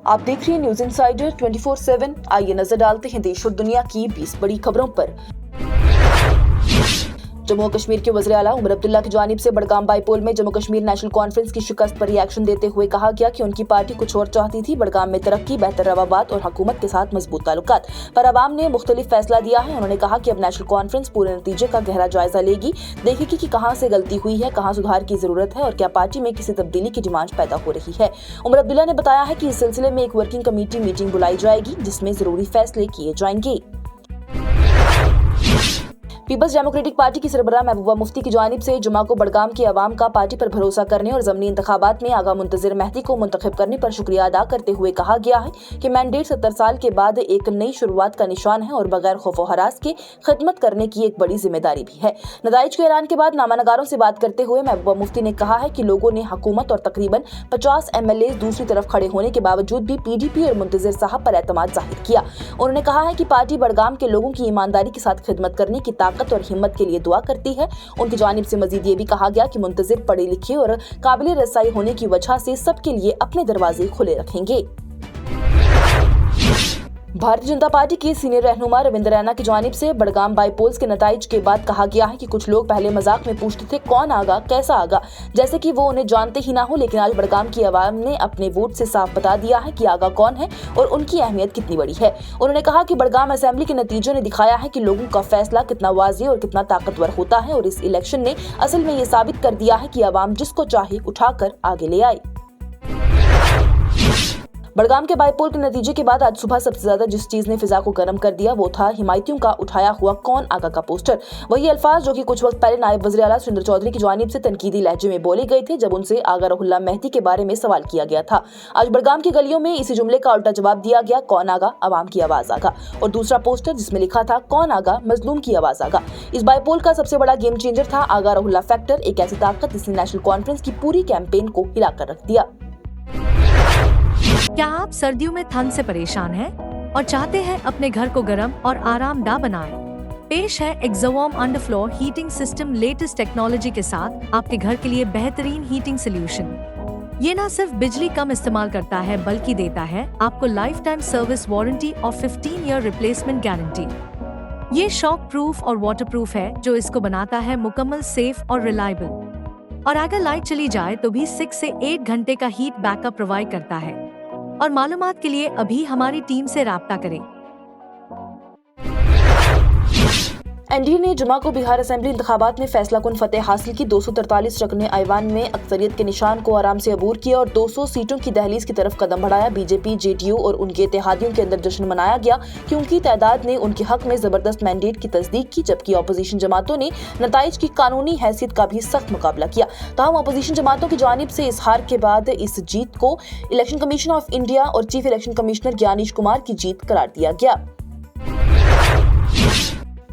आप देख रहे हैं न्यूज इंसाइडर 24/7। आइए नजर डालते हैं देश और दुनिया की 20 बड़ी खबरों पर। जम्मू कश्मीर के वज़ीर आला उमर अब्दुल्ला की जानिब से बडगाम बाईपोल में जम्मू कश्मीर नेशनल कॉन्फ्रेंस की शिकस्त पर रिएक्शन देते हुए कहा गया कि उनकी पार्टी कुछ और चाहती थी, बडगाम में तरक्की, बेहतर रवाबात और हुकूमत के साथ मजबूत ताल्लुकात, पर अवाम ने मुख्तलिफ फैसला दिया है। उन्होंने कहा कि अब नेशनल कॉन्फ्रेंस पूरे नतीजे का गहरा जायजा लेगी, देखेगी कि कहां से गलती हुई है, कहां सुधार की जरूरत है और क्या पार्टी में किसी तब्दीली की डिमांड पैदा हो रही है। उमर अब्दुल्ला ने बताया है कि इस सिलसिले में एक वर्किंग कमेटी मीटिंग बुलाई जाएगी जिसमें जरूरी फैसले किए जाएंगे। पीपल्स डेमोक्रेटिक पार्टी की सरबराह महबूबा मुफ्ती की जानिब से जुमा को बडगाम की आवाम का पार्टी पर भरोसा करने और ज़मीनी इंतखाबात में आगा मुंतज़िर मेहदी को मुंतखब करने पर शुक्रिया अदा करते हुए कहा गया है कि मैंडेट 70 साल के बाद एक नई शुरुआत का निशान है और बगैर खौफ व हरास के खिदमत करने की एक बड़ी जिम्मेदारी भी है। नताइज के ऐलान के बाद नामानगारों से बात करते हुए महबूबा मुफ्ती ने कहा है कि लोगों ने हुकूमत और तकरीबन 50 MLA दूसरी तरफ खड़े होने के बावजूद भी PDP और मुंतज़िर साहब पर एतमाद जाहिर किया। उन्होंने कहा है कि पार्टी बडगाम के लोगों की ईमानदारी के साथ खिदमत करने की ताकत और हिम्मत के लिए दुआ करती है। उनकी जानिब से मजीद ये भी कहा गया कि मुंतज़िर पढ़े लिखे और काबिल रसाई होने की वजह से सबके लिए अपने दरवाजे खुले रखेंगे। भारतीय जनता पार्टी के सीनियर रहनुमा रविंद्र रैना की जानिब से बडगाम बाईपोल्स के नताइज के बाद कहा गया है कि कुछ लोग पहले मजाक में पूछते थे कौन आगा, कैसा आगा, जैसे कि वो उन्हें जानते ही ना हो, लेकिन आज बडगाम की आवाम ने अपने वोट से साफ बता दिया है कि आगा कौन है और उनकी अहमियत कितनी बड़ी है। उन्होंने कहा कि बडगाम असेंबली के नतीजों ने दिखाया है कि लोगों का फैसला कितना वाज़ेह और कितना ताकतवर होता है और इस इलेक्शन ने असल में ये साबित कर दिया है कि आवाम जिसको चाहे उठाकर आगे ले आए। बडगाम के बाईपोल के नतीजे के बाद आज सुबह सबसे ज्यादा जिस चीज ने फिजा को गर्म कर दिया वो था हिमायतियों का उठाया हुआ कौन आगा का पोस्टर। वही अल्फाज जो कि कुछ वक्त पहले नायब वज़ीर आला सुरेंद्र चौधरी की जानिब से तनकीदी लहजे में बोले गए थे जब उनसे आगा रुहुल्लाह मेहदी के बारे में सवाल किया गया था। आज बडगाम की गलियों में इसी जुमले का उल्टा जवाब दिया गया, कौन आगा, अवाम की आवाज आगा, और दूसरा पोस्टर जिसमें लिखा था कौन आगा, मजलूम की आवाज आगा। इस बाईपोल का सबसे बड़ा गेम चेंजर था आगा रुहुल्लाह फैक्टर, एक ऐसी ताकत जिसने नेशनल कॉन्फ्रेंस की पूरी कैंपेन को हिलाकर रख दिया। क्या आप सर्दियों में ठंड से परेशान हैं और चाहते हैं अपने घर को गर्म और आरामदाह बनाएं? पेश है Exowarm underfloor heating system latest technology के साथ आपके घर के लिए बेहतरीन हीटिंग सोल्यूशन। ये न सिर्फ बिजली कम इस्तेमाल करता है बल्कि देता है आपको लाइफ टाइम सर्विस वारंटी और 15 ईयर रिप्लेसमेंट गारंटी। ये शॉक प्रूफ और वाटर प्रूफ है जो इसको बनाता है मुकम्मल सेफ और रिलायबल। और अगर लाइट चली जाए तो भी 6 से 8 घंटे का हीट बैकअप प्रोवाइड करता है। और मालूमात के लिए अभी हमारी टीम से राब्ता करें। एनडीए ने जुमा को बिहार असेंबली इंतखाबात में फैसला कुन फतेह हासिल की। 243 रकने ऐवान में अक्सरियत के निशान को आराम से अबूर किया और 200 सीटों की दहलीज की तरफ कदम बढ़ाया। बीजेपी, जेडीयू और उनके इत्तेहादियों के अंदर जश्न मनाया गया क्योंकि तादाद ने उनके हक में जबरदस्त मैंडेट की तस्दीक की, जबकि अपोजिशन जमातों ने नताइज की कानूनी हैसियत का भी सख्त मुकाबला किया। ताहम अपोजिशन जमातों की जानिब से इस हार के बाद इस जीत को इलेक्शन कमीशन ऑफ इंडिया और chief election commissioner Gyanesh Kumar की जीत करार दिया गया।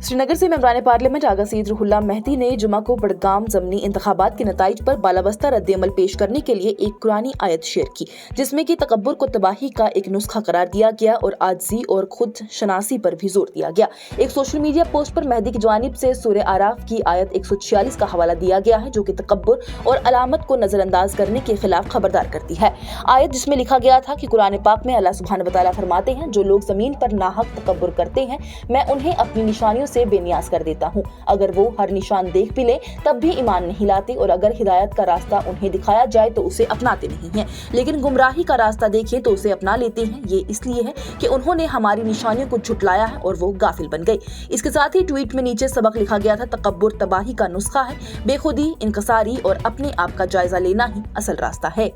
श्रीनगर से मेंबरान पार्लियामेंट आगा सईद रुहुल्लाह मेहदी ने जुमा को बडगाम ज़मीनी इंतखाबात के नताइज पर बालाबस्ता रद्द-ए-अमल पेश करने के लिए एक कुरानी आयत शेयर की जिसमें कि तकब्बुर को तबाही का एक नुस्खा करार दिया गया और आजिज़ी और खुद शनासी पर भी जोर दिया गया। एक सोशल मीडिया पोस्ट पर मेहदी की जानिब से सूरह आराफ की आयत 146 का हवाला दिया गया है जो कि तकब्बुर और अलामत को नजरअंदाज करने के खिलाफ खबरदार करती है। आयत जिसमें लिखा गया था कि कुरान पाक में अल्लाह सुब्हानहू व तआला फरमाते हैं, जो लोग जमीन पर नाहक तकब्बुर करते हैं मैं उन्हें अपनी निशानियों से बेनियाज कर देता हूँ। अगर वो हर निशान देख भी ले तब भी ईमान नहीं लाते और अगर हिदायत का रास्ता उन्हें दिखाया जाए तो उसे अपनाते नहीं हैं, लेकिन गुमराही का रास्ता देखें तो उसे अपना लेते हैं। ये इसलिए है कि उन्होंने हमारी निशानियों को झुटलाया है और वो गाफिल बन गए। इसके साथ ही ट्वीट में नीचे सबक लिखा गया था, तकब्बुर तबाही का नुस्खा है, बेखुदी, इनकसारी और अपने आप का जायजा लेना ही असल रास्ता है।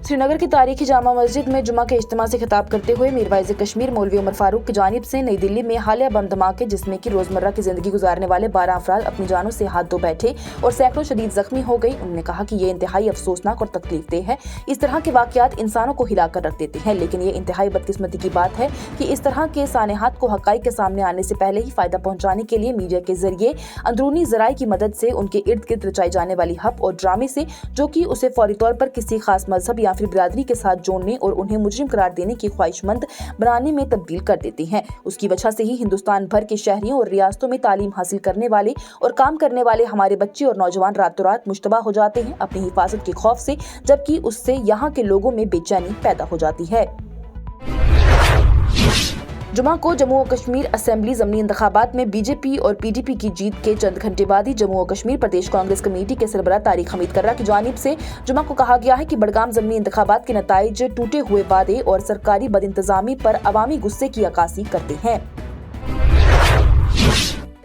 श्रीनगर की तारीखी जामा मस्जिद में जुमा के इज्तिमा से खिताब करते हुए मीर वाइज कश्मीर मौलवी उमर फारूक की जानिब से नई दिल्ली में हालिया बम धमाके जिसमें कि रोजमर्रा की जिंदगी गुजारने वाले 12 अफराद अपनी जानों से हाथ धो बैठे और सैकड़ों शदीद जख्मी हो गई। उन्होंने कहा कि ये इंतहाई अफसोसनाक और तकलीफ देह है। इस तरह के वाकयात इंसानों को हिलाकर रख देते हैं, लेकिन ये इंतहाई बदकिस्मती की बात है कि इस तरह के सानेहात को हकाइक के सामने आने से पहले ही फायदा पहुंचाने के लिए मीडिया के जरिए अंदरूनी जराये की मदद से उनके इर्द गिर्द रचाई जाने वाली हप और ड्रामे से, जो कि उसे फौरी तौर पर किसी खास मजहब या दूसरी बिरादरी के साथ जोड़ने और उन्हें मुजरिम करार देने की ख्वाहिशमंद बनाने में तब्दील कर देते हैं। उसकी वजह से ही हिंदुस्तान भर के शहरियों और रियासतों में तालीम हासिल करने वाले और काम करने वाले हमारे बच्चे और नौजवान रातों रात मुश्तबा हो जाते हैं अपनी हिफाजत के खौफ से, जबकि उससे यहाँ के लोगों में बेचैनी पैदा हो जाती है। जुमा को जम्मू और कश्मीर असेंबली ज़मीनी इंतखाबात में बीजेपी और पीडीपी की जीत के चंद घंटे बाद ही जम्मू और कश्मीर प्रदेश कांग्रेस कमेटी के सरबराह तारिक हमीद कर्रा की जानिब से जुमा को कहा गया है कि बडगाम ज़मीनी इंतखाबात के नताइज टूटे हुए वादे और सरकारी बदइंतजामी पर अवामी गुस्से की अक्कासी करते हैं।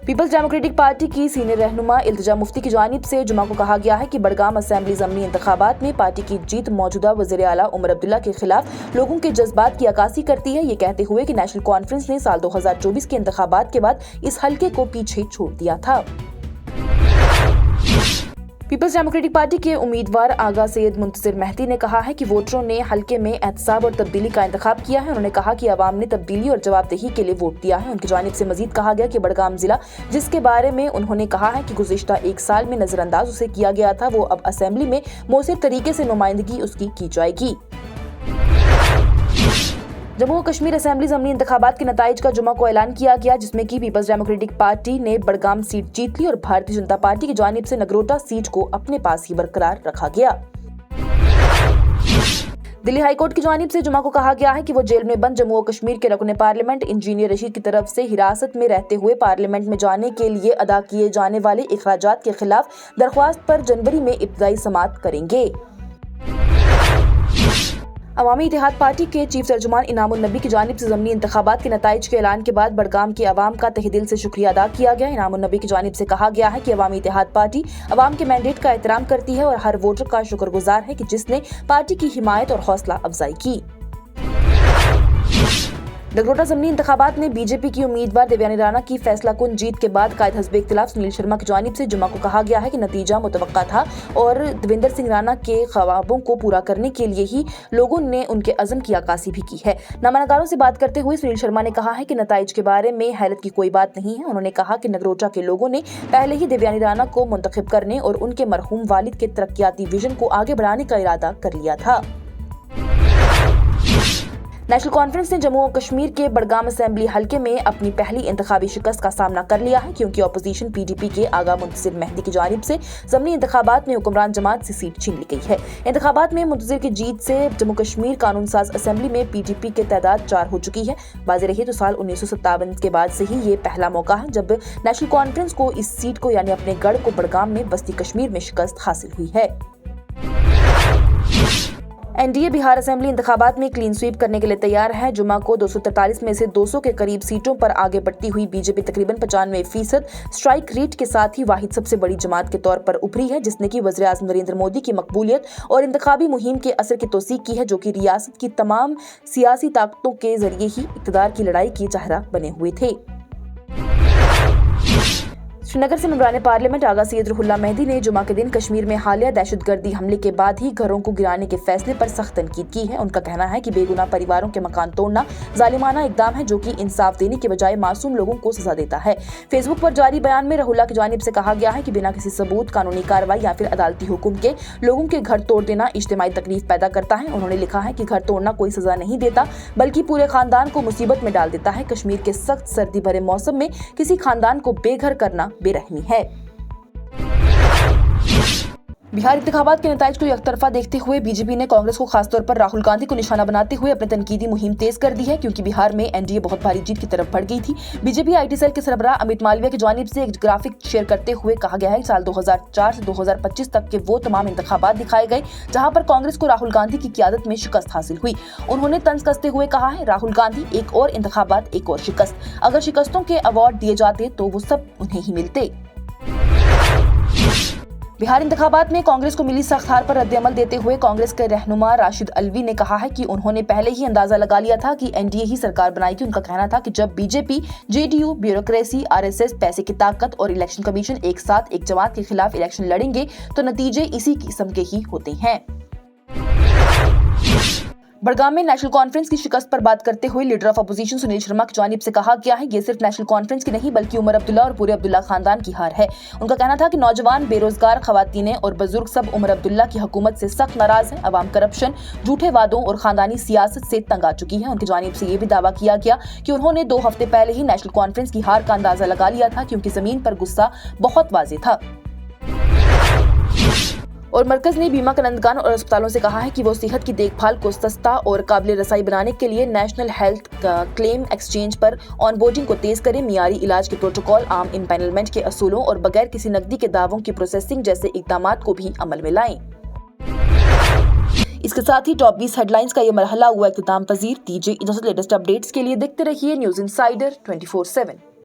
पीपल्स डेमोक्रेटिक पार्टी की सीनियर रहनुमा इल्तिजा मुफ्ती की जानिब से जुमा को कहा गया है कि बडगाम असेंबली ज़मीनी इंतखाबात में पार्टी की जीत मौजूदा वज़ीर आला उमर अब्दुल्ला के खिलाफ लोगों के जज्बात की अक्कासी करती है, ये कहते हुए कि नेशनल कॉन्फ्रेंस ने साल 2024 के इंतखाबात के बाद इस हल्के को पीछे छोड़ दिया था। पीपल्स डेमोक्रेटिक पार्टी के उम्मीदवार आगा सैयद मुंतज़िर मेहदी ने कहा है कि वोटरों ने हल्के में एहतसाब और तब्दीली का इंतखाब किया है। उन्होंने कहा कि अवाम ने तब्दीली और जवाबदेही के लिए वोट दिया है। उनकी जानिब से मजीद कहा गया कि बडगाम जिला, जिसके बारे में उन्होंने कहा है कि गुज़िश्ता एक साल में नजरअंदाज उसे किया गया था, वो अब असेंबली में मौसर तरीके से नुमाइंदगी उसकी की जाएगी। जम्मू और कश्मीर असेंबली ज़मीनी इंतखाबात के नताइज का जुमा को ऐलान किया गया, जिसमें कि पीपल्स डेमोक्रेटिक पार्टी ने बडगाम सीट जीत ली और भारतीय जनता पार्टी की जानिब से नगरोटा सीट को अपने पास ही बरकरार रखा गया। दिल्ली हाईकोर्ट की जानिब से जुमा को कहा गया है कि वो जेल में बंद जम्मू और कश्मीर के रुकने पार्लियामेंट इंजीनियर रशीद की तरफ से हिरासत में रहते हुए पार्लियामेंट में जाने के लिए अदा किए जाने वाले इखराजात के खिलाफ दरख्वास्त पर जनवरी में इब्तदाई समाअत करेंगे। अवामी इत्तेहाद पार्टी के चीफ तर्जुमान इनामुल नबी की जानिब से ज़मीनी इंतखाबात के नताइज के ऐलान के बाद बडगाम के अवाम का तहे दिल से शुक्रिया अदा किया गया। इनामुल नबी की जानिब से कहा गया है कि अवामी इत्तेहाद पार्टी अवाम के मैंडेट का एहतराम करती है और हर वोटर का शुक्रगुजार है कि जिसने पार्टी की हिमायत और हौसला अफजाई की। नगरोटा ज़मीनी इंतखाबात में बीजेपी की उम्मीदवार देवयानी राणा की फैसला कुन जीत के बाद कायद हस्बे इख्तिलाफ सुनील शर्मा की जानिब से जुमा को कहा गया है कि नतीजा मुतवक्का था और देवेंद्र सिंह राणा के ख्वाबों को पूरा करने के लिए ही लोगों ने उनके अज़म की अक्कासी भी की है। नामानगारों से बात करते हुए सुनील शर्मा ने कहा है कि नताइज के बारे में हैरत की कोई बात नहीं है। उन्होंने कहा कि नगरोटा के लोगों ने पहले ही देवयानी राणा को मुंतखब करने और उनके मरहूम वालिद के तरक्याती विजन को आगे बढ़ाने का इरादा कर लिया था। नेशनल कॉन्फ्रेंस ने जम्मू और कश्मीर के बडगाम असेंबली हल्के में अपनी पहली इंतखाबी शिकस्त का सामना कर लिया है, क्योंकि अपोजिशन पीडीपी के आगा मुंतज़िर मेहदी की जानिब से ज़मीनी इंतखाबात में हुक्मरान जमात से सीट छीन ली गई है। इंतखाबात में मुंतज़िर की जीत से जम्मू कश्मीर कानून साज असेंबली में पीडीपी के तादाद 4 हो चुकी है। बाज़ रही तो साल 1957 के बाद से ही ये पहला मौका है जब नेशनल कॉन्फ्रेंस को इस सीट को यानी अपने गढ़ को बडगाम में वस्ती कश्मीर में शिकस्त हासिल हुई है। एनडीए बिहार असेंबली इंतखाबात में क्लीन स्वीप करने के लिए तैयार है। जुमा को 243 में से 200 के करीब सीटों पर आगे बढ़ती हुई बीजेपी तकरीबन 95% स्ट्राइक रेट के साथ ही वाहिद सबसे बड़ी जमात के तौर पर उभरी है, जिसने की वज़ीर आज़म नरेंद्र मोदी की मकबूलियत और इंतखाबी मुहिम के असर की तौसीक की है, जो कि रियासत की तमाम सियासी ताकतों के जरिए ही इक़्तिदार की लड़ाई की चेहरा बने हुए थे। श्रीनगर से मेंबरान पार्लियामेंट आगा सैयद रुहुल्लाह मेहदी ने जुमा के दिन कश्मीर में हालिया दहशतगर्दी हमले के बाद ही घरों को गिराने के फैसले पर सख्त तनकीद की है। उनका कहना है कि बेगुनाह परिवारों के मकान तोड़ना जालिमाना इकदाम है, जो कि इंसाफ देने के बजाय मासूम लोगों को सजा देता है। फेसबुक पर जारी बयान में रुहुल्लाह की जानिब से कहा गया है कि बिना किसी सबूत, कानूनी कार्रवाई या फिर अदालती हुक्म के लोगों के घर तोड़ देना इज्तिमाई तकलीफ पैदा करता है। उन्होंने लिखा है कि घर तोड़ना कोई सजा नहीं देता, बल्कि पूरे खानदान को मुसीबत में डाल देता है। कश्मीर के सख्त सर्दी भरे मौसम में किसी खानदान को बेघर करना बेरहमी है। बिहार इंतखाबात के नताइज को एकतरफा देखते हुए बीजेपी ने कांग्रेस को खासतौर पर राहुल गांधी को निशाना बनाते हुए अपनी तनकीदी मुहिम तेज कर दी है, क्योंकि बिहार में एनडीए बहुत भारी जीत की तरफ बढ़ गई थी। बीजेपी आईटी सेल के सरबराह अमित मालवीय की जानिब से एक ग्राफिक शेयर करते हुए कहा गया है कि साल 2004 से 2025 तक के वो तमाम इंतखाबात दिखाए गए जहां पर कांग्रेस को राहुल गांधी की क़ियादत में शिकस्त हासिल हुई। उन्होंने तंज कसते हुए कहा है, राहुल गांधी एक और इंतखाबात एक और शिकस्त, अगर शिकस्तों के अवार्ड दिए जाते तो वो सब उन्हें ही मिलते। बिहार इंतखाबात में कांग्रेस को मिली सख्त हार पर रद्द-ए-अमल देते हुए कांग्रेस के रहनुमा राशिद अलवी ने कहा है कि उन्होंने पहले ही अंदाजा लगा लिया था कि एनडीए ही सरकार बनाएगी। उनका कहना था कि जब बीजेपी, जेडीयू, ब्यूरोक्रेसी, आरएसएस, पैसे की ताकत और इलेक्शन कमीशन एक साथ एक जमात के खिलाफ इलेक्शन लड़ेंगे तो नतीजे इसी किस्म के ही होते हैं। बड़गाम में नेशनल कॉन्फ्रेंस की शिकस्त पर बात करते हुए leader of opposition Sunil Sharma की जानिब से कहा गया है ये सिर्फ नेशनल कॉन्फ्रेंस की नहीं बल्कि उमर अब्दुल्ला और पूरे अब्दुल्ला खानदान की हार है। उनका कहना था कि नौजवान, बेरोजगार, खवातीनें और बुजुर्ग सब उमर अब्दुल्ला की हुकूमत से सख्त नाराज हैं। अवाम करप्शन, झूठे वादों और खानदानी सियासत से तंग आ चुकी है। उनकी जानिब से ये भी दावा किया गया कि उन्होंने 2 हफ्ते पहले ही नेशनल कॉन्फ्रेंस की हार का अंदाजा लगा लिया था क्योंकि जमीन पर गुस्सा बहुत वाज़ेह था। और मरकज ने बीमा करंदगान और अस्पतालों से कहा है कि वो सेहत की देखभाल को सस्ता और काबिल रसाई बनाने के लिए नेशनल हेल्थ क्लेम एक्सचेंज पर ऑनबोर्डिंग को तेज करें, मियारी इलाज के प्रोटोकॉल, आम इम्पैनलमेंट के असूलों और बगैर किसी नकदी के दावों की प्रोसेसिंग जैसे इक़दामात को भी अमल में लाएं। इसके साथ ही टॉप 20 हेडलाइंस का ये मरहला हुआ इख्तिताम पजीर। दीजिए इजाजत। लेटेस्ट अपडेट्स के लिए देखते रहिए न्यूज़ इंसाइडर 24/7।